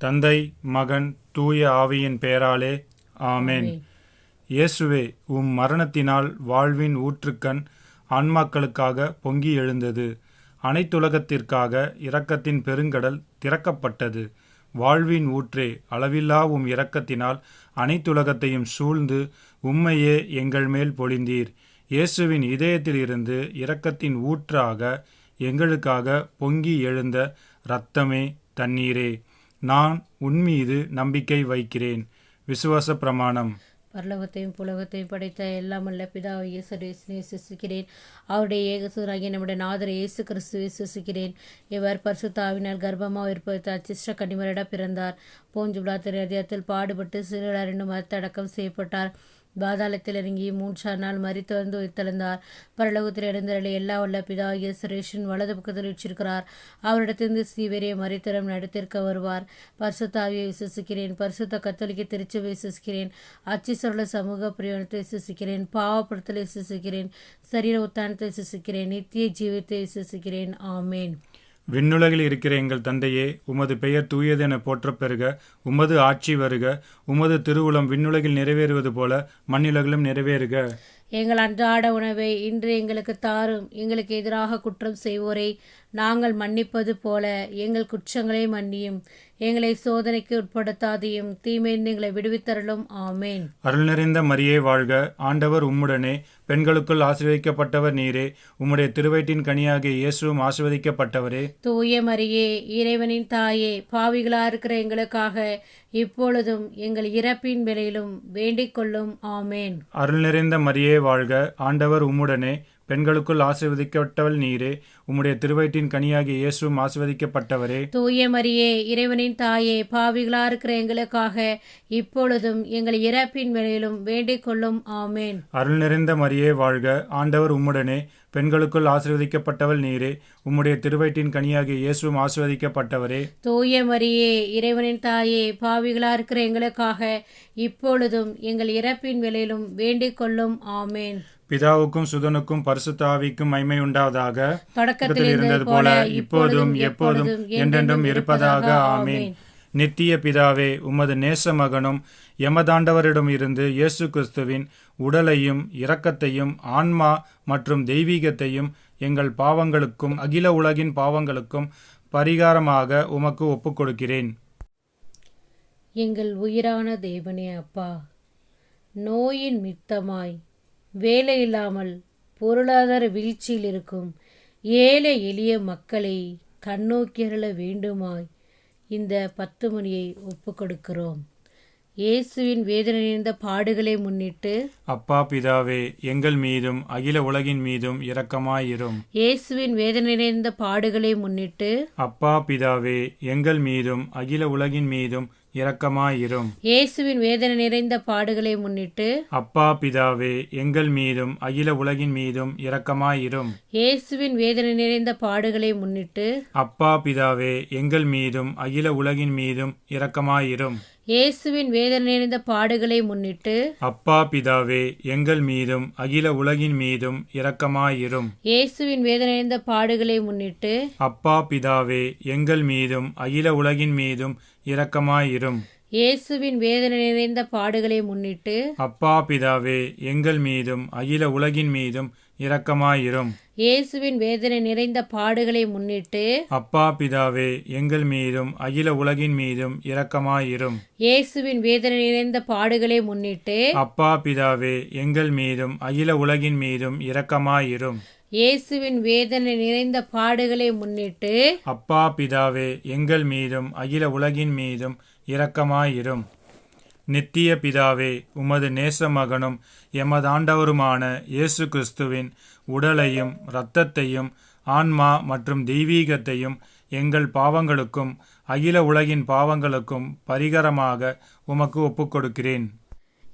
தந்தை, மகன், தூய ஆவியின் பெயராலே ஆமென். இயேசுவே, உம் மரணத்தினால் வாழ்வின் ஊற்றுக்கண் ஆன்மாக்களுக்காக பொங்கி எழுந்தது. அனைத்துலகத்திற்காக இரக்கத்தின் பெருங்கடல் திறக்கப்பட்டது. வாழ்வின் ஊற்றே, அளவில்லா உம் இரக்கத்தினால் அனைத்துலகத்தையும் சூழ்ந்து உம்மையே எங்கள் மேல் பொழிந்தீர். இயேசுவின் இதயத்தில் இருந்து இரக்கத்தின் ஊற்றாக எங்களுக்காக பொங்கி எழுந்த இரத்தமே, தண்ணீரே, நான் உன்மீது நம்பிக்கை வைக்கிறேன். விசுவாச பிரமாணம். பரலோகத்தையும் புலகத்தையும் படைத்த எல்லாமல்ல பிதாவை இயேசுவை விசுவாசிக்கிறேன். அவருடைய ஏகசுராகிய நம்முடைய நாதரை இயேசு கிறிஸ்துவை விசுவாசிக்கிறேன். இவர் பரிசுத்த ஆவியினால் கர்ப்பமாக இருப்பது அச்சிஷ்ட கன்னிமரிடம் பிறந்தார். போஞ்சு பிலாத்தின் இதயத்தில் பாடுபட்டு சிறுவர் என்னும் மரத்தடக்கம் செய்யப்பட்டார். பாதாளத்தில் இறங்கி 3 நாள் மரித்து வந்து உயிர்த்தெழுந்தார். பரலோகத்தில் எழுந்தருளி எல்லா வல்ல பிதாகிய சுரேஷின் வலது பக்கத்தில் வச்சிருக்கிறார். அவரிடத்திலிருந்து சீவரிய மரித்தரம் நடத்திருக்க வருவார். பரிசுத்த ஆவியை விசுவாசிக்கிறேன். பரிசுத்த கத்தோலிக்க திருச்சபையை விசுவாசிக்கிறேன். அச்சிசருள சமூக பிரயோகத்தை விசுவாசிக்கிறேன். பாவப்படுத்தலை விசுவாசிக்கிறேன். சரீர உத்தானத்தை விசுவாசிக்கிறேன். நித்திய ஜீவத்தை விசுவாசிக்கிறேன். ஆமேன். விண்ணுலகில் இருக்கிற எங்கள் தந்தையே, உமது பெயர் தூயது என போற்றப் பெறுக. உமது ஆட்சி வருக. உமது திருவுளம் விண்ணுலகில் நிறைவேறுவது போல மண்ணுலகிலும் நிறைவேறுக. எங்கள் அன்றாட உணவை இன்று எங்களுக்கு தாரும். எங்களுக்கு எதிராக குற்றம் செய்வோரை நாங்கள் மன்னிப்பது போல எங்கள் குற்றங்களை மன்னியும். எங்களை சோதனைக்கு உட்படுத்தாதையும் தீமையிலிருந்து எங்களை விடுவித்தருளும். ஆமேன். அருள் நிறைந்த மரியே வாழ்க. ஆண்டவர் உம்முடனே, பெண்களுக்குள் ஆசீர்வதிக்கப்பட்டவர் நீரே. உம்முடைய திருவயிற்றின் கனியாகிய இயேசுவும் ஆசீர்வதிக்கப்பட்டவரே. தூய மரியே, இறைவனின் தாயே, பாவிகளா இருக்கிற எங்களுக்காக இப்பொழுதும் எங்கள் இறப்பின் வேளையிலும் வேண்டிக் கொள்ளும். ஆமேன். அருள் நிறைந்த மரியே வாழ்க. ஆண்டவர் உம்முடனே, பெண்களுக்குள் ஆசீர்வதிக்கப்பட்டவள் நீரே. உம்முடைய திருவயிற்றின் கனியாகிய இயேசுவும் ஆசீர்வதிக்கப்பட்டவரே. தூய மரியே, இறைவனின் தாயே, பாவிகளா இருக்கிற எங்களுக்காக இப்பொழுதும் எங்கள் இறப்பின் வேளையிலும் வேண்டிக் கொள்ளும். ஆமேன். அருள் நிறைந்த மரியே வாழ்க. ஆண்டவர் உம்முடனே, பெண்களுக்குள் ஆசீர்வதிக்கப்பட்டவள் நீரே. உம்முடைய திருவயிற்றின் கனியாகிய இயேசுவும் ஆசீர்வதிக்கப்பட்டவரே. தூய மரியே, இறைவனின் தாயே, பாவிகளா இருக்கிற எங்களுக்காக இப்பொழுதும் எங்கள் இறப்பின் வேளையிலும் வேண்டிக் கொள்ளும். ஆமேன். பிதாவுக்கும் சுதனுக்கும் பரிசுத்த ஆவிக்கும் மகிமை உண்டாவதாக. தொடக்கத்தில் இருந்தது போல இப்போதும் எப்போதும் என்றென்றும் இருப்பதாக. ஆமீன். நித்திய பிதாவே, உமது நேச மகனும் எமதாண்டவரிடம் இருந்து இயேசு கிறிஸ்துவின் உடலையும் இரக்கத்தையும் ஆன்மா மற்றும் தெய்வீகத்தையும் எங்கள் பாவங்களுக்கும் அகில உலகின் பாவங்களுக்கும் பரிகாரமாக உமக்கு ஒப்புக் கொடுக்கிறேன். எங்கள் உயிரான தேவனே அப்பா, நோயின் மித்தமாய் வேலை இல்லாமல் பொருளாதார வீழ்ச்சியில் இருக்கும் ஏழை எளிய மக்களை கண்ணோக்கியருள வேண்டுமாய் இந்த 10 மணியை ஒப்புக் கொடுக்கிறோம். இயேசுவின் வேதனை நிறைந்த பாடுகளை முன்னிட்டு அப்பா பிதாவே, எங்கள் மீதும் அகில உலகின் மீதும் இரக்கமாயிரும். இயேசுவின் வேதனை நிறைந்த பாடுகளை முன்னிட்டு அப்பா பிதாவே, எங்கள் மீதும் அகில உலகின் மீதும் இரக்கமாயிரும். இயேசுவின் வேதனை நிறைந்த பாடுகளை முன்னிட்டு அப்பா பிதாவே, எங்கள் மீதும் அகில உலகின் மீதும் இரக்கமாயிரும். இயேசுவின் வேதனை நிறைந்த பாடுகளை முன்னிட்டு அப்பா பிதாவே, எங்கள் மீதும் அகில உலகின் மீதும் இரக்கமாயிரும். இயேசுவின் வேதனை நிறைந்த பாடுகளை முன்னிட்டு அப்பா பிதாவே, எங்கள் மீதும் அகில உலகின் மீதும் இரக்கமாயிரும். இயேசுவின் வேதனை நிறைந்த பாடுகளை முன்னிட்டு அப்பா பிதாவே, எங்கள் மீதும் அகில உலகின் மீதும் இரக்கமாயிரும். இயேசுவின் வேதனை நிறைந்த பாடுகளை முன்னிட்டு அப்பா பிதாவே, எங்கள் மீதும் அகில உலகின் மீதும் இரக்கமாயிரும். இயேசுவின் வேதனை நிறைந்த பாடுகளை முன்னிட்டு அப்பா பிதாவே, எங்கள் மீதும் அகில உலகின் மீதும் இரக்கமாயிரும். இயேசுவின் வேதனை நிறைந்த பாடுகளை முன்னிட்டு அப்பா பிதாவே, எங்கள் மீதும் அகில உலகின் மீதும் இரக்கமாயிரும். இயேசுவின் வேதனை நிறைந்த பாடுகளை முன்னிட்டு அப்பா பிதாவே, எங்கள் மீதும் அகில உலகின் மீதும் இரக்கமாயிரும். நித்திய பிதாவே, உமது நேச மகனும் எமதாண்டவருமான இயேசு கிறிஸ்துவின் உடலையும் இரத்தத்தையும் ஆன்மா மற்றும் தெய்வீகத்தையும் எங்கள் பாவங்களுக்கும் அகில உலகின் பாவங்களுக்கும் பரிகாரமாக உமக்கு ஒப்புக் கொடுக்கிறேன்.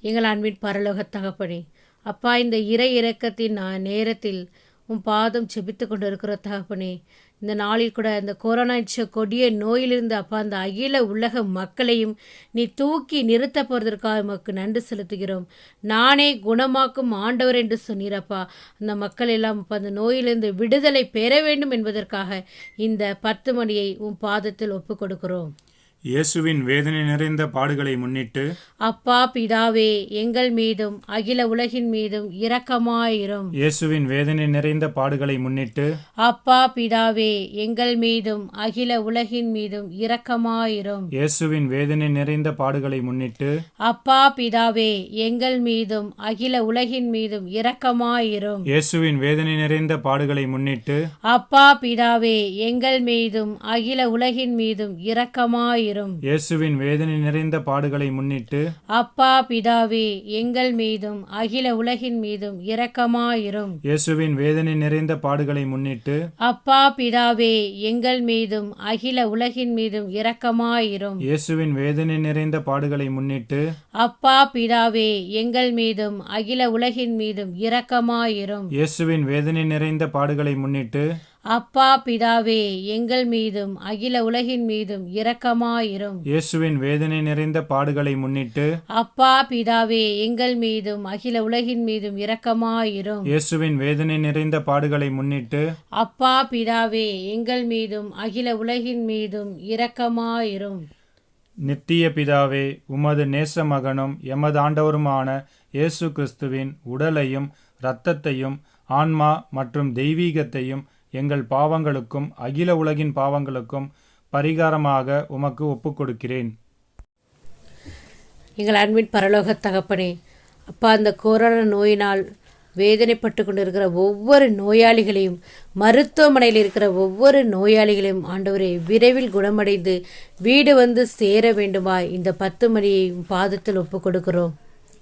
எங்கள் அன்பின் பரலோக தகப்பனே, அப்பா, இந்த இறை இரக்கத்தின் நேரத்தில் உன் பாதம் செபித்து கொண்டு இருக்கிற தகப்பனே, இந்த நாளில் கூட இந்த கொரோனா கொடிய நோயிலிருந்து அப்பா அந்த அகில உலக மக்களையும் நீ தூக்கி நிறுத்த போகிறதற்காக உமக்கு நன்றி செலுத்துகிறோம். நானே குணமாக்கும் ஆண்டவர் என்று சொன்னீரப்பா. அந்த மக்கள் எல்லாம் அப்பா அந்த நோயிலிருந்து விடுதலை பெற வேண்டும் என்பதற்காக இந்த 10 மணியை உன் பாதத்தில் ஒப்பு கொடுக்கிறோம். இயேசுவின் வேதனை நிறைந்த பாடுகளை முன்னிட்டு அப்பா பிதாவே எங்கள் மீதும் அகில உலகின் மீதும் இரக்கமாயிரும். இயேசுவின் வேதனை நிறைந்த பாடுகளை முன்னிட்டு அப்பா பிதாவே எங்கள் மீதும் அகில உலகின் மீதும் இரக்கமாயிரும். இயேசுவின் வேதனை நிறைந்த பாடுகளை முன்னிட்டு அப்பா பிதாவே எங்கள் மீதும் அகில உலகின் மீதும் இரக்கமாயிரும். இயேசுவின் வேதனை நிறைந்த பாடுகளை முன்னிட்டு அப்பா பிதாவே எங்கள் மீதும் அகில உலகின் மீதும் இரக்கமாயிரும். இயேசுவின் வேதனை நிறைந்த பாடுகளை முன்னிட்டு அப்பா பிதாவே எங்கள் மீதும் அகில உலகின் மீதும் இரக்கமாயிரும். இயேசுவின் வேதனை நிறைந்த பாடுகளை முன்னிட்டு அப்பா பிதாவே எங்கள் மீதும் அகில உலகின் மீதும் இரக்கமாயிரும். இயேசுவின் வேதனை நிறைந்த பாடுகளை முன்னிட்டு அப்பா பிதாவே எங்கள் மீதும் அகில உலகின் மீதும் இரக்கமாயிரும். இயேசுவின் வேதனை நிறைந்த பாடுகளை முன்னிட்டு அப்பா பிதாவே எங்கள் மீதும் அகில உலகின் மீதும் இரக்கமாயிரும். இயேசுவின் வேதனை நிறைந்த பாடுகளை முன்னிட்டு அப்பா பிதாவே எங்கள் மீதும் அகில உலகின் மீதும் இரக்கமாயிரும். இயேசுவின் வேதனை நிறைந்த பாடுகளை முன்னிட்டு அப்பா பிதாவே எங்கள் மீதும் அகில உலகின் மீதும் இரக்கமாயிரும். நித்திய பிதாவே, உமது நேச மகனும் எமது ஆண்டவருமான இயேசு கிறிஸ்துவின் உடலையும் இரத்தத்தையும் ஆன்மா மற்றும் தெய்வீகத்தையும் எங்கள் பாவங்களுக்கும் அகில உலகின் பாவங்களுக்கும் பரிகாரமாக உமக்கு ஒப்புக்கொடுக்கிறேன். எங்கள் அன்பின் பரலோக தகப்பனே, அப்பா, அந்த கொரோனா நோயினால் வேதனைப்பட்டு கொண்டிருக்கிற ஒவ்வொரு நோயாளிகளையும், மருத்துவமனையில் இருக்கிற ஒவ்வொரு நோயாளிகளையும் ஆண்டவரே விரைவில் குணமடைந்து வீடு வந்து சேர வேண்டுமா இந்த 10 மணியை பாதத்தில் ஒப்புக் கொடுக்கிறோம்.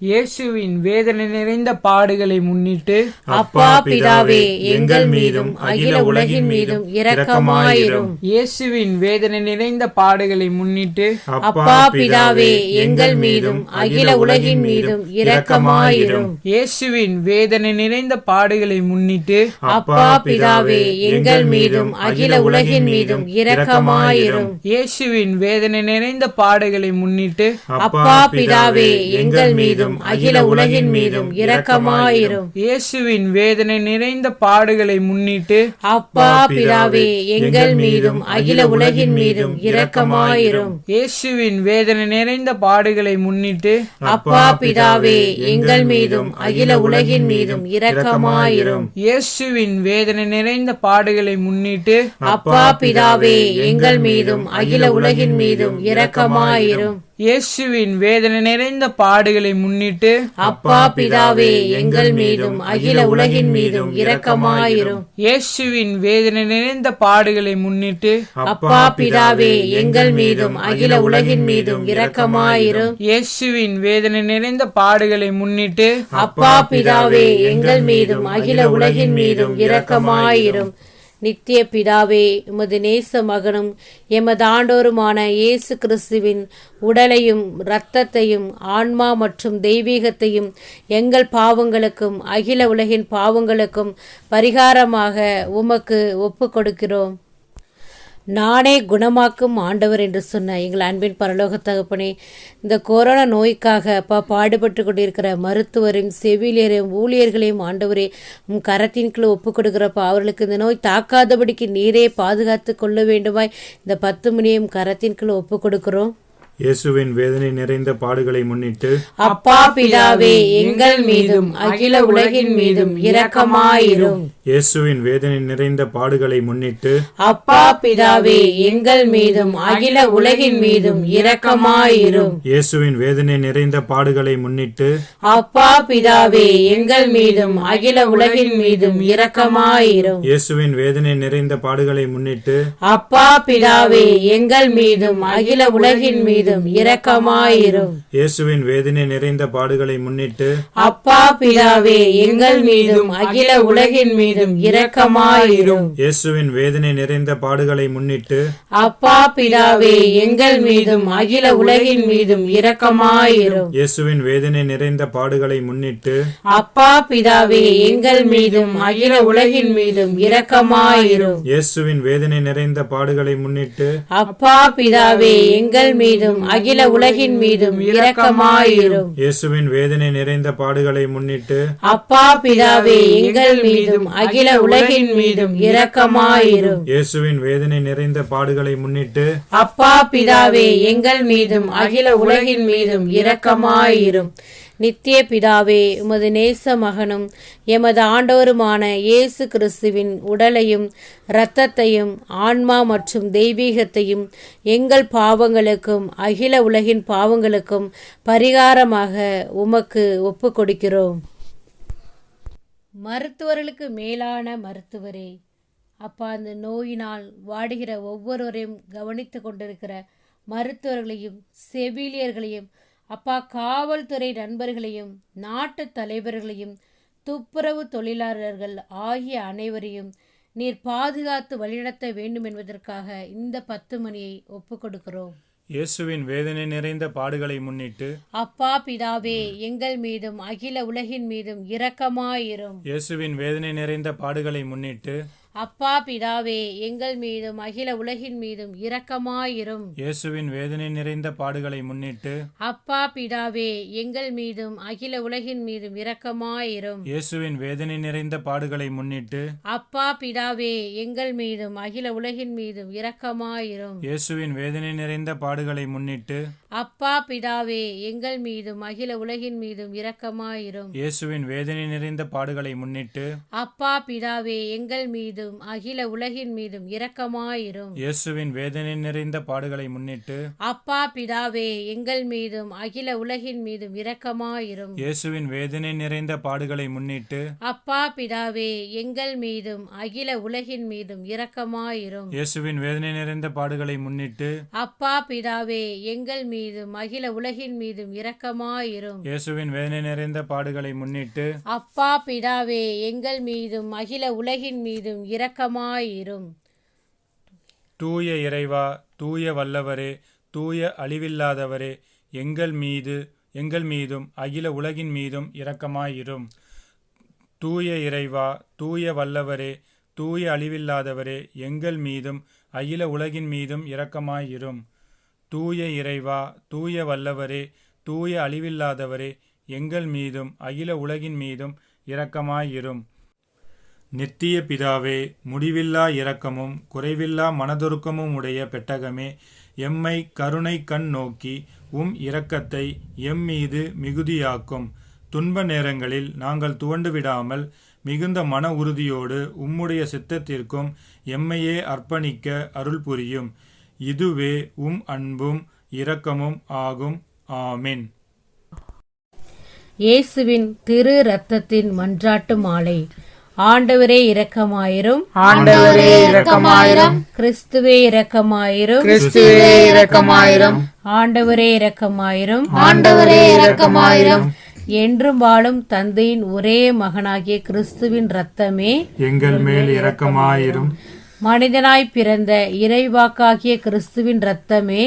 இயேசுவின் வேதனை நிறைந்த பாடுகளை முன்னிட்டு அப்பா பிதாவே எங்கள் மீதும் அகில உலகின் மீதும் இரக்கமாயிரும். இயேசுவின் வேதனை நிறைந்த பாடுகளை முன்னிட்டு அப்பா பிதாவே எங்கள் மீதும் அகில உலகின் மீதும் இரக்கமாயிரும். இயேசுவின் வேதனை நிறைந்த பாடுகளை முன்னிட்டு அப்பா பிதாவே எங்கள் மீதும் அகில உலகின் மீதும் இரக்கமாயிரும். இயேசுவின் வேதனை நிறைந்த பாடுகளை முன்னிட்டு அப்பா பிதாவே எங்கள் மீதும் அகில உலகின் மீதும் இரக்கமாயிரும். இயேசுவின் வேதனை நிறைந்த பாடுகளை முன்னிட்டு அப்பா பிதாவே எங்கள் மீதும் அகில உலகின் மீதும் இரக்கமாயிரும். இயேசுவின் வேதனை நிறைந்த பாடுகளை முன்னிட்டு அப்பா பிதாவே எங்கள் மீதும் அகில உலகின் மீதும் இரக்கமாயிரும். இயேசுவின் வேதனை நிறைந்த பாடுகளை முன்னிட்டு அப்பா பிதாவே எங்கள் மீதும் அகில உலகின் மீதும் இரக்கமாயிரும். இயேசுவின் வேதனை நிறைந்த பாடுகளை முன்னிட்டு அப்பா பிதாவே எங்கள் மீதும் அகில உலகின் மீதும் இரக்கமாயிரும். இயேசுவின் வேதனை நிறைந்த பாடுகளை முன்னிட்டு அப்பா பிதாவே எங்கள் மீதும் அகில உலகின் மீதும் இரக்கமாயிரும். இயேசுவின் வேதனை நிறைந்த பாடுகளை முன்னிட்டு அப்பா பிதாவே எங்கள் மீதும் அகில உலகின் மீதும் இரக்கமாயிரும். நித்திய பிதாவே, உமது நேச மகனும் எமது ஆண்டோருமான இயேசு கிறிஸ்துவின் உடலையும் இரத்தத்தையும் ஆன்மா மற்றும் தெய்வீகத்தையும் எங்கள் பாவங்களுக்கும் அகில உலகின் பாவங்களுக்கும் பரிகாரமாக உமக்கு ஒப்புக் கொடுக்கிறோம். நானே குணமாக்கும் ஆண்டவர் என்று சொன்ன எங்கள் அன்பின் பரலோக தகப்பனே, இந்த கொரோனா நோய்க்காக பாடுபட்டு கொண்டிருக்கிற மருத்துவரையும் செவிலியரையும் ஊழியர்களையும் ஆண்டவரே உம் கரத்தின் கீழ் ஒப்புக் கொடுக்கிறப்பா. அவர்களுக்கு இந்த நோய் தாக்காதபடிக்கு நீரே பாதுகாத்து கொள்ள வேண்டுமாய் இந்த 10 மணியையும் கரத்தின் கீழ் ஒப்புக் கொடுக்கிறோம். இயேசுவின் வேதனை நிறைந்த பாடுகளை முன்னிட்டு அப்பா பிதாவே எங்கள் மீதும் அகில உலகின் மீதும் இரக்கமாயிரும். இயேசுவின் வேதனை நிறைந்த பாடுகளை முன்னிட்டு அப்பா பிதாவே எங்கள் மீதும் அகில உலகின் மீதும் இரக்கமாயிரும். இயேசுவின் வேதனை நிறைந்த பாடுகளை முன்னிட்டு அப்பா பிதாவே எங்கள் மீதும் அகில உலகின் மீதும் இரக்கமாயிரும். இயேசுவின் வேதனை நிறைந்த பாடுகளை முன்னிட்டு அப்பா பிதாவே எங்கள் மீதும் அகில உலகின் மீதும் இரக்கமாயிரும். இயேசுவின் வேதனை நிறைந்த பாடுகளை முன்னிட்டு அப்பா பிதாவே எங்கள் மீதும் அகில உலகின் மீதும் இரக்கமாயிரும். இயேசுவின் வேதனை நிறைந்த பாடுகளை முன்னிட்டு அப்பா பிதாவே எங்கள் மீதும் அகில உலகின் மீதும் இரக்கமாயிரும். இயேசுவின் வேதனை நிறைந்த பாடுகளை முன்னிட்டு அப்பா பிதாவே எங்கள் மீதும் அகில உலகின் மீதும் இரக்கமாயிரும். இயேசுவின் வேதனை நிறைந்த பாடுகளை முன்னிட்டு அப்பா பிதாவே எங்கள் மீதும் மீதும் அகில உலகின் மீதும் இரக்கமாயிரும். இயேசுவின் வேதனை நிறைந்த பாடுகளை முன்னிட்டு அப்பா பிதாவே எங்கள் மீதும் அகில உலகின் மீதும் இரக்கமாயிரும். இயேசுவின் வேதனை நிறைந்த பாடுகளை முன்னிட்டு அப்பா பிதாவே எங்கள் மீதும் அகில உலகின் மீதும் இரக்கமாயிரும். நித்திய பிதாவே, உமது நேச மகனும் எமது ஆண்டவருமான இயேசு கிறிஸ்துவின் உடலையும் இரத்தத்தையும் ஆன்மா மற்றும் தெய்வீகத்தையும் எங்கள் பாவங்களுக்கும் அகில உலகின் பாவங்களுக்கும் பரிகாரமாக உமக்கு ஒப்பு கொடுக்கிறோம். மருத்துவர்களுக்கு மேலான மருத்துவரே, அப்பா, அந்த நோயினால் வாடுகிற ஒவ்வொருவரையும் கவனித்து கொண்டிருக்கிற மருத்துவர்களையும் செவிலியர்களையும், அப்பா, காவல்துறை நண்பர்களையும் நாட்டு தலைவர்களையும் துப்புரவு தொழிலாளர்கள் ஆகிய அனைவரையும் நீர் பாதுகாத்து வழிநடத்த வேண்டும் என்பதற்காக இந்த 10 மணியை ஒப்பு கொடுக்கிறோம். இயேசுவின் வேதனை நிறைந்த பாடுகளை முன்னிட்டு அப்பா பிதாவே எங்கள் மீதும் அகில உலகின் மீதும் இரக்கமாயிரும். இயேசுவின் வேதனை நிறைந்த பாடுகளை முன்னிட்டு அப்பா பிதாவே எங்கள் மீதும் அகில உலகின் மீதும் இரக்கமாயிரும். இயேசுவின் வேதனை நிறைந்த பாடுகளை முன்னிட்டு அப்பா பிதாவே எங்கள் மீதும் அகில உலகின் மீதும் இரக்கமாயிரும். இயேசுவின் வேதனை நிறைந்த பாடுகளை முன்னிட்டு அப்பா பிதாவே எங்கள் மீதும் அகில உலகின் மீதும் இரக்கமாயிரும். இயேசுவின் வேதனை நிறைந்த பாடுகளை முன்னிட்டு அப்பா பிதாவே எங்கள் மீதும் அகில உலகின் மீதும் இரக்கமாயிரும். இயேசுவின் வேதனை நிறைந்த பாடுகளை முன்னிட்டு அப்பா பிதாவே எங்கள் மீதும் அகில உலகின் மீதும் இரக்கமாயிரும். இயேசுவின் வேதனை நிறைந்த பாடுகளை முன்னிட்டு அப்பா பிதாவே எங்கள் மீதும் அகில உலகின் மீதும் இரக்கமாயிரும். இயேசுவின் வேதனை நிறைந்த பாடுகளை முன்னிட்டு அப்பா பிதாவே எங்கள் மீதும் அகில உலகின் மீதும் இரக்கமாயிரும். இயேசுவின் வேதனை நிறைந்த பாடுகளை முன்னிட்டு அப்பா பிதாவே எங்கள் மீதும் அகில உலகின் மீதும் இரக்கமாயிரும். இயேசுவின் வேதனை நிறைந்த பாடுகளை முன்னிட்டு அப்பா பிதாவே எங்கள் மீதும் அகில உலகின் மீதும் இரக்கமாயிரும். தூய இறைவா, தூய வல்லவரே, தூய அழிவில்லாதவரே, எங்கள் மீதும் அகில உலகின் மீதும் இரக்கமாயிரும். தூய இறைவா, தூய வல்லவரே, தூய அழிவில்லாதவரே, எங்கள் மீதும் அகில உலகின் மீதும் இரக்கமாயிரும். தூய இறைவா, தூய வல்லவரே, தூய அழிவில்லாதவரே, எங்கள் மீதும் அகில உலகின் மீதும் இரக்கமாயிரும். நித்திய பிதாவே, முடிவில்லா இரக்கமும் குறைவில்லா மனதுருக்கமும் உடைய பெட்டகமே, எம்மை கருணை கண் நோக்கி இரக்கத்தை எம் மீது மிகுதியாக்கும். துன்ப நேரங்களில் நாங்கள் துவண்டு விடாமல் மிகுந்த மன உறுதியோடு உம்முடைய சித்தத்திற்கும் எம்மையே அர்ப்பணிக்க அருள் புரியும். இதுவே அன்பும் இரக்கமும் ஆகும். ஆமென். இயேசுவின் திரு இரத்தத்தின் மன்றாட்டு மாலை. ஆண்டவரே இரக்கமாயிரும். ஆண்டவரே இரக்கமாயிரும். கிறிஸ்துவே இரக்கமாயிரும். கிறிஸ்துவே இரக்கமாயிரும். ஆண்டவரே இரக்கமாயிரும். ஆண்டவரே இரக்கமாயிரும். என்றும் வாழும் தந்தையின் ஒரே மகனாகிய கிறிஸ்துவின் இரத்தமே எங்கள் மேல் இரக்கமாயிரும். மனிதனாய் பிறந்த இறைவாக்காகிய கிறிஸ்துவின் இரத்தமே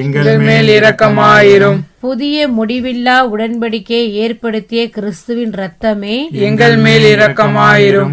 எங்கள் மேல் இரக்கமாயிரும். புதிய முடிவில்லா உடன்படிக்கையை ஏற்படுத்திய கிறிஸ்துவின் இரத்தமே எங்கள் மேல் இரக்கமாயிரும்.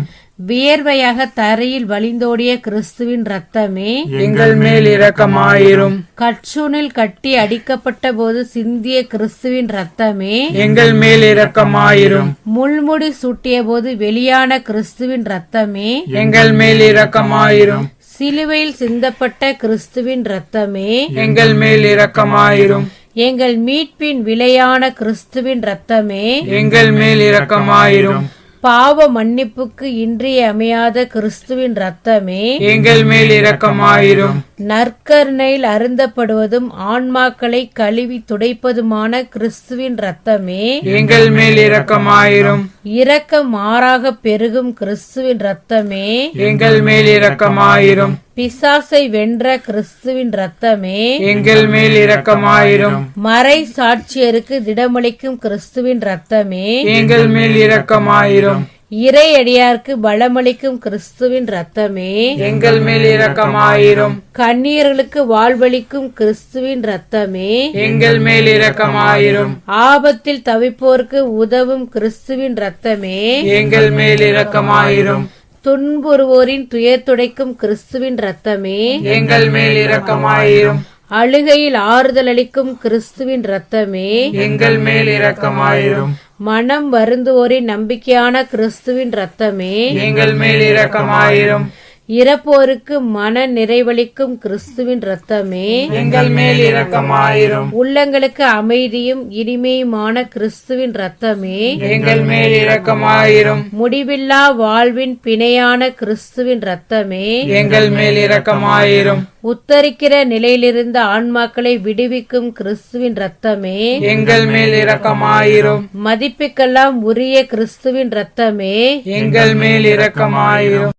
வியர்வையாக தரையில் வழிந்தோடிய கிறிஸ்துவின் இரத்தமே எங்கள் மேல் இரக்கமாயிரும். கற்சூனில் கட்டி அடிக்கப்பட்ட போது சிந்திய கிறிஸ்துவின் இரத்தமே எங்கள் மேல் இரக்கமாயிரும். முள்முடி சூட்டிய போது வெளியான கிறிஸ்துவின் இரத்தமே எங்கள் மேல் இரக்கமாயிரும். சிலுவையில் சிந்தப்பட்ட கிறிஸ்துவின் இரத்தமே எங்கள் மேல் இரக்கமாயிரும். எங்கள் மீட்பின் விலையான கிறிஸ்துவின் இரத்தமே எங்கள் மேல் இரக்கமாயிரும். பாவ மன்னிப்புக்கு இன்றியமையாத கிறிஸ்துவின் இரத்தமே எங்கள் மேல் இரக்கமாயிரும். நற்கருணையில் அருந்தப்படுவதும் ஆன்மாக்களை கழுவி துடைப்பதுமான கிறிஸ்துவின் இரத்தமே எங்கள் மேல் இரக்கமாயிரும். இரக்கம் மாறாக பெருகும் கிறிஸ்துவின் இரத்தமே எங்கள் மேல் இரக்கமாயிரும். பிசாசை வென்ற கிறிஸ்துவின் இரத்தமே எங்கள் மேல் இரக்கமாயிரும். மறை சாட்சியருக்கு திடமளிக்கும் கிறிஸ்துவின் இரத்தமே எங்கள் மேல் இரக்கமாயிரும். இறை அடியார்க்கு பலமளிக்கும் கிறிஸ்துவின் இரத்தமே எங்கள் மேல் இரக்கமாயிரும். கண்ணீர்களுக்கு வாழ்வளிக்கும் கிறிஸ்துவின் இரத்தமே எங்கள் மேல் இரக்கமாயிரும். ஆபத்தில் தவிப்போருக்கு உதவும் கிறிஸ்துவின் இரத்தமே எங்கள் மேல் இரக்கமாயிரும். துன்புறுவோரின் துயர் துடைக்கும் கிறிஸ்துவின் இரத்தமே எங்கள் மேல் இரக்கமாயிரும். அழுகையில் ஆறுதல் அளிக்கும் கிறிஸ்துவின் இரத்தமே, எங்கள் மேல் இரக்கமாயிரும். மனம் வருந்துவோரின் நம்பிக்கையான கிறிஸ்துவின் இரத்தமே, எங்கள் மேல் இரக்கமாயிரும். இறப்போருக்கு மன நிறைவளிக்கும் கிறிஸ்துவின் இரத்தமே, எங்கள் மேல் இரக்கமாயிரும். உள்ளங்களுக்கு அமைதியும் இனிமையுமான கிறிஸ்துவின் இரத்தமே, எங்கள் மேல் இரக்கமாயிரும். முடிவில்லா வாழ்வின் பிணையான கிறிஸ்துவின் இரத்தமே, எங்கள் மேல் இரக்கமாயிரும். உத்தரிக்கிற நிலையிலிருந்த ஆன்மாக்களை விடுவிக்கும் கிறிஸ்துவின் இரத்தமே, எங்கள் மேல் இரக்கமாயிரும். மதிப்புக்கெல்லாம் உரிய கிறிஸ்துவின் இரத்தமே, எங்கள் மேல் இரக்கமாயிரும்.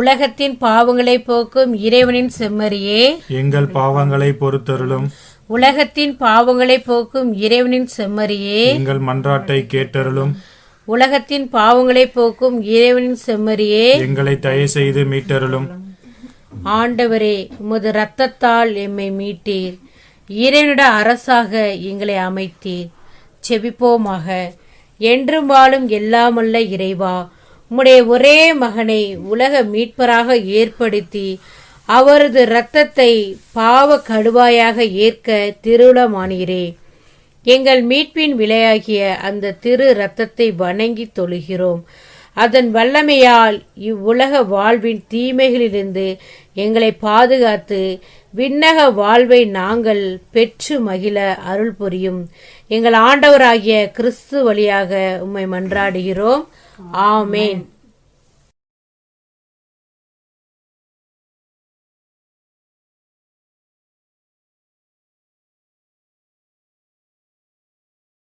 உலகத்தின் பாவங்களை போக்கும் இறைவனின் செம்மறியே, எங்கள் பாவங்களை பொறுத்தருளும். உலகத்தின் பாவங்களை போக்கும் இறைவனின் செம்மறியே, எங்கள் மன்றாட்டை கேட்டருளும். உலகத்தின் பாவங்களை போக்கும் இறைவனின் செம்மறியே, எங்களை தயவு செய்து மீட்டருளும். ஆண்டவரே, உமது இரத்தத்தால் எம்மை மீட்டீர், இறைவனுடைய அரசாக எங்களை அமைத்தீர். செபிப்போமாக. என்றும் வாழும் எல்லாமல்ல இறைவா, உம்முடைய ஒரே மகனை உலக மீட்பராக ஏற்படுத்தி அவரது இரத்தத்தை பாவ கடுவாயாக ஏற்க திருவுளமானீரே. எங்கள் மீட்பின் விலையாகிய அந்த திரு இரத்தத்தை வணங்கி தொழுகிறோம். அதன் வல்லமையால் இவ்வுலக வாழ்வின் தீமைகளிலிருந்து எங்களை பாதுகாத்து விண்ணக வாழ்வை நாங்கள் பெற்று மகிழ அருள் புரியும். எங்கள் ஆண்டவராகிய கிறிஸ்து வழியாக உம்மை மன்றாடுகிறோம். ஆமேன்.